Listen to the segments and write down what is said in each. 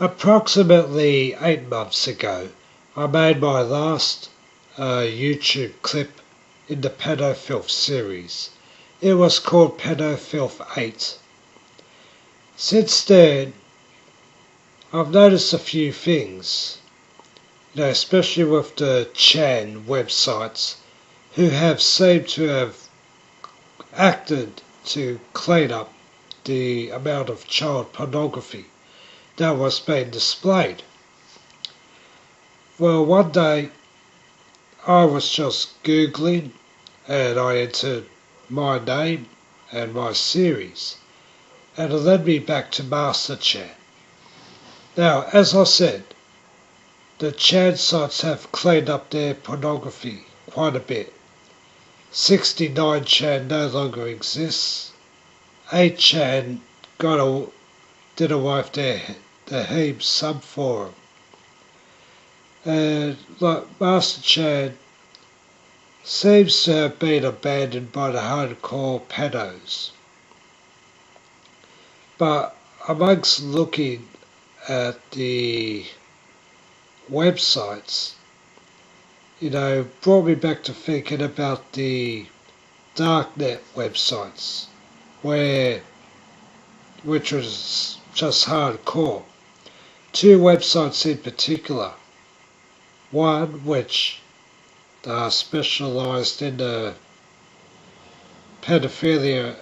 Approximately 8 months ago, I made my last YouTube clip in the Pedofilth series. It was called Pedofilth 8. Since then, I've noticed a few things, especially with the Chan websites, who have seemed to have acted to clean up the amount of child pornography that was being displayed. Well, one day I was just Googling and I entered my name and my series, and it led me back to Master Chan. Now, as I said, the Chan sites have cleaned up their pornography quite a bit. 69 Chan no longer exists. 8chan did away with the Heem subforum. And Master Chan seems to have been abandoned by the hardcore pedos. But amongst looking at the websites, brought me back to thinking about the darknet websites, which was just hardcore. Two websites in particular. One which specialised in the pedophilia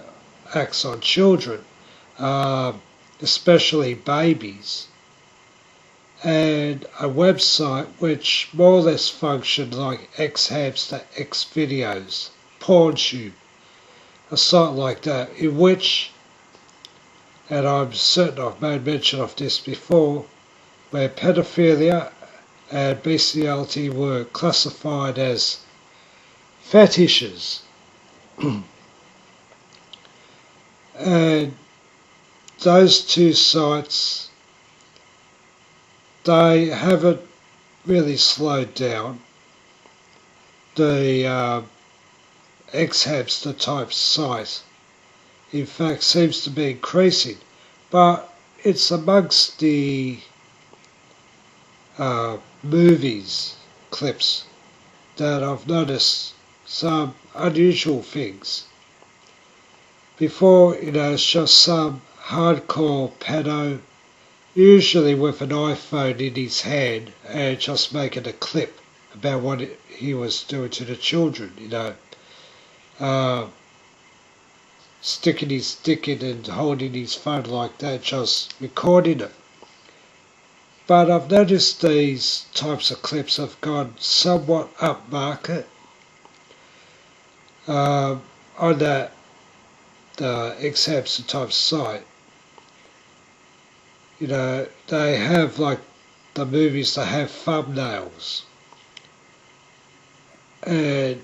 acts on children, especially babies, and a website which more or less functioned like Xhamster, Xvideos, PornTube, a site like that, in which, and I'm certain I've made mention of this before, where pedophilia and bestiality were classified as fetishes. And those two sites, they haven't really slowed down. The Xhamster type site, in fact, seems to be increasing, but it's amongst the movies clips that I've noticed some unusual things. Before, it's just some hardcore pedo, usually with an iPhone in his hand, and just making a clip about what he was doing to the children, sticking his dick in and holding his phone like that, just recording it. But I've noticed these types of clips have gone somewhat upmarket on the Xhamster type site. They have, like the movies, they have thumbnails. And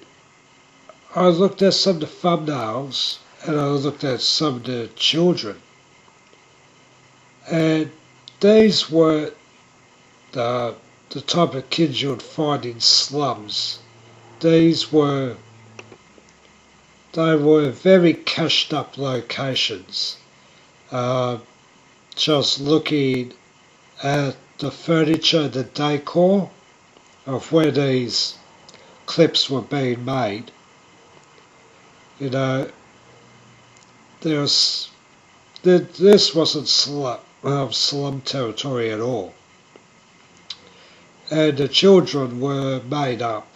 I looked at some of the thumbnails and I looked at some of the children. And these were the type of kids you would find in slums. They were very cashed up locations. Just looking at the furniture, the decor of where these clips were being made, this wasn't slum territory at all. And the children were made up.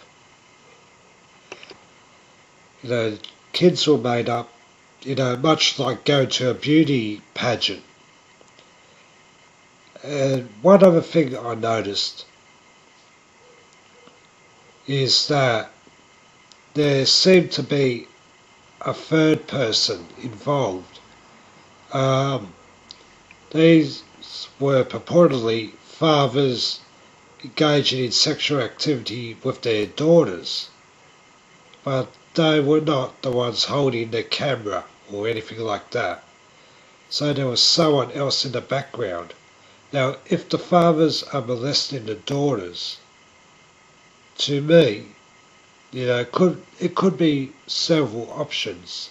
Kids were made up, much like going to a beauty pageant. And one other thing I noticed is that there seemed to be a third person involved. These were purportedly fathers engaging in sexual activity with their daughters, but they were not the ones holding the camera or anything like that. So there was someone else in the background. Now, if the fathers are molesting the daughters, to me, it could be several options,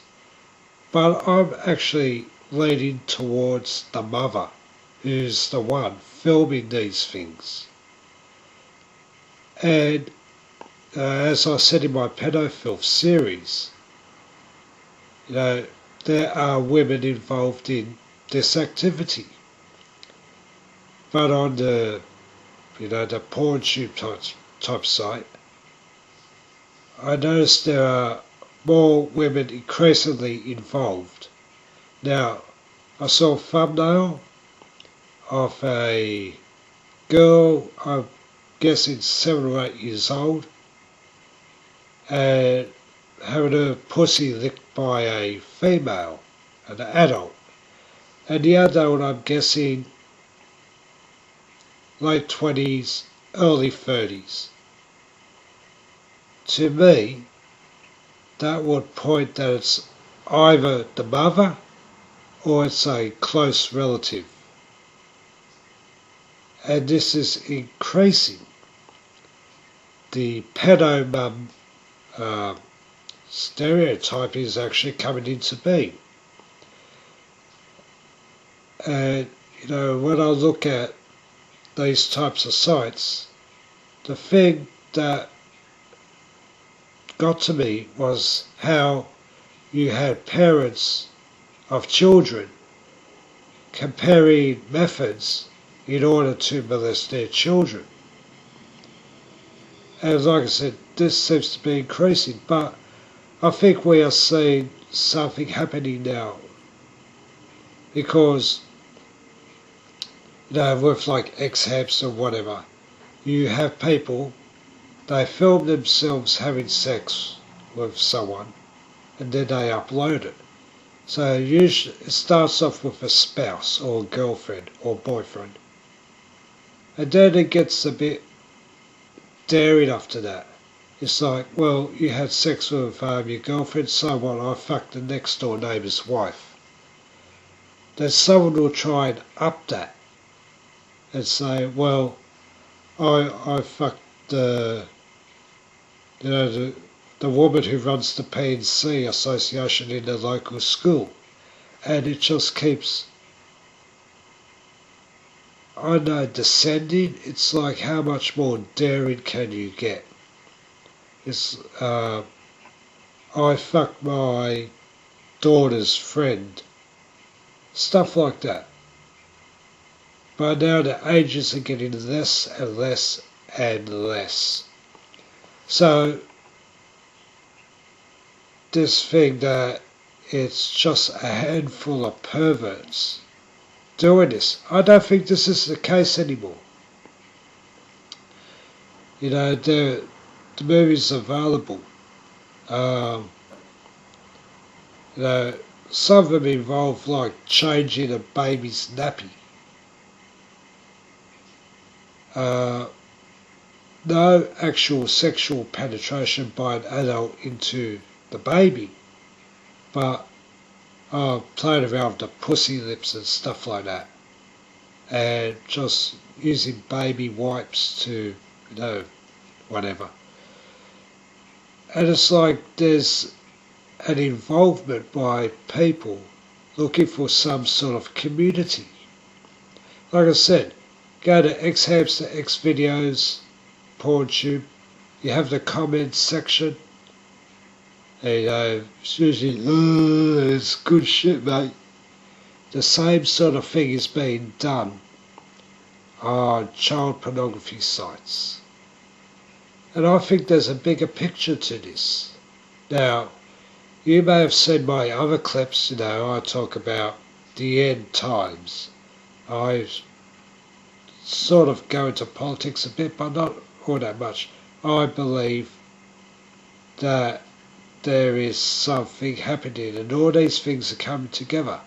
but I'm actually leaning towards the mother. who's the one filming these things. And as I said in my Pedofilth series, there are women involved in this activity. But on the PornTube type site, I noticed there are more women increasingly involved. Now, I saw a thumbnail of a girl, I'm guessing 7 or 8 years old, and having her pussy licked by a female, an adult. And the adult, I'm guessing, late 20s, early 30s. To me, that would point that it's either the mother or it's a close relative. And this is increasing. The pedo mum stereotype is actually coming into being. And, when I look at these types of sites, the thing that got to me was how you had parents of children comparing methods in order to molest their children. And like I said, this seems to be increasing, but I think we are seeing something happening now. Because, with like X-Hamps or whatever, you have people, they film themselves having sex with someone, and then they upload it. So usually it starts off with a spouse or girlfriend or boyfriend. And then it gets a bit daring after that. It's like, well, you had sex with your girlfriend, so what, I fucked the next door neighbour's wife. Then someone will try and up that and say, well, I fucked the woman who runs the P&C association in the local school. And it just keeps, descending. It's like, how much more daring can you get? It's, I fucked my daughter's friend. Stuff like that. But now the ages are getting less and less and less. So, this thing that it's just a handful of perverts doing this, I don't think this is the case anymore. The movie's available. Some of them involve like changing a baby's nappy. No actual sexual penetration by an adult into the baby, but playing around with the pussy lips and stuff like that, and just using baby wipes to, whatever. And it's like there's an involvement by people looking for some sort of community. Like I said, go to X-Hamster, X-Videos, PornTube, you have the comments section, and it's usually, it's good shit, mate. The same sort of thing is being done on child pornography sites. And I think there's a bigger picture to this. Now, you may have seen my other clips, I talk about the end times. I sort of go into politics a bit, but not all that much. I believe that there is something happening and all these things are coming together.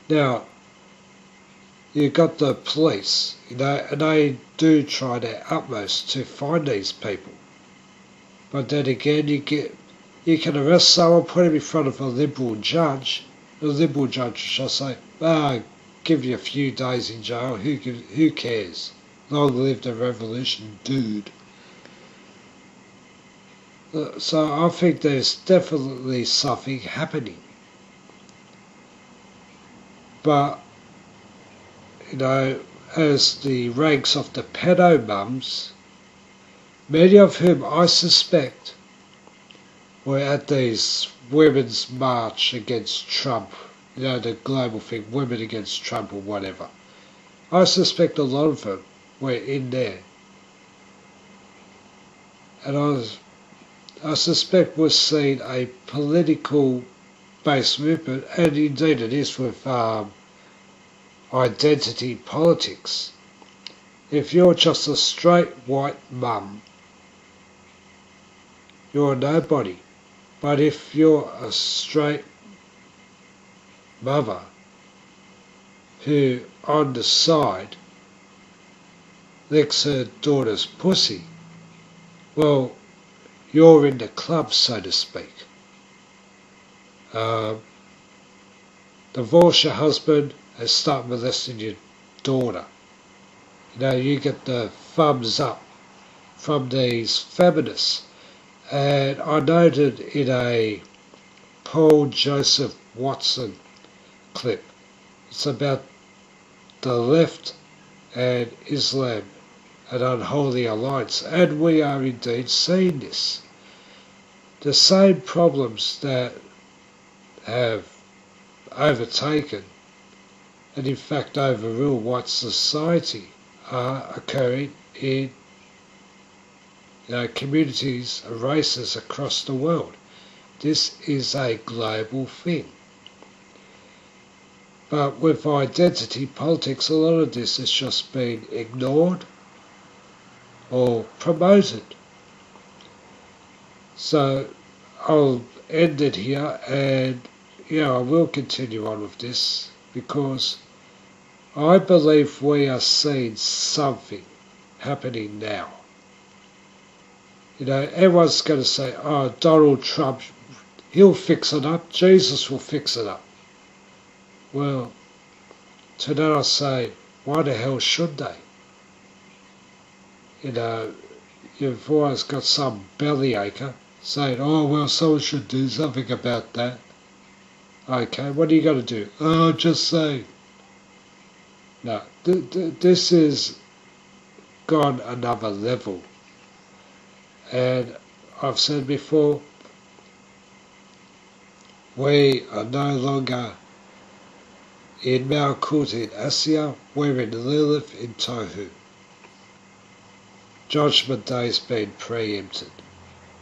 Now, you've got the police, and they do try their utmost to find these people. But then again, you can arrest someone, put him in front of a liberal judge. The liberal judge shall say, give you a few days in jail, who cares? Long live the revolution, dude. So I think there's definitely something happening. But as the ranks of the pedo mums, many of whom I suspect were at these women's march against Trump, the global thing, women against Trump or whatever. I suspect a lot of them were in there. And I suspect we're seeing a political-based movement, and indeed it is with identity politics. If you're just a straight white mum, you're a nobody. But if you're a straight mother who, on the side, licks her daughter's pussy, well, you're in the club, so to speak. Divorce your husband and start molesting your daughter. You get the thumbs up from these feminists. And I noted in a Paul Joseph Watson clip, it's about the left and Islam, an unholy alliance, and we are indeed seeing this. The same problems that have overtaken and in fact overrule white society are occurring in communities and races across the world. This is a global thing. But with identity politics, a lot of this has just been ignored or promoted. So I'll end it here, and I will continue on with this because I believe we are seeing something happening now. Everyone's going to say, oh, Donald Trump, he'll fix it up, Jesus will fix it up. Well, to that I say, why the hell should they? You've always got some bellyacre saying, oh, well, someone should do something about that. Okay, what are you going to do? Oh, just say. No, this is gone another level. And I've said before, we are no longer in Malkut in Asia, we're in Lilith in Tohu. Judgment Day's been preempted,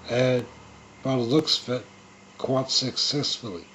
and by the looks of it, quite successfully.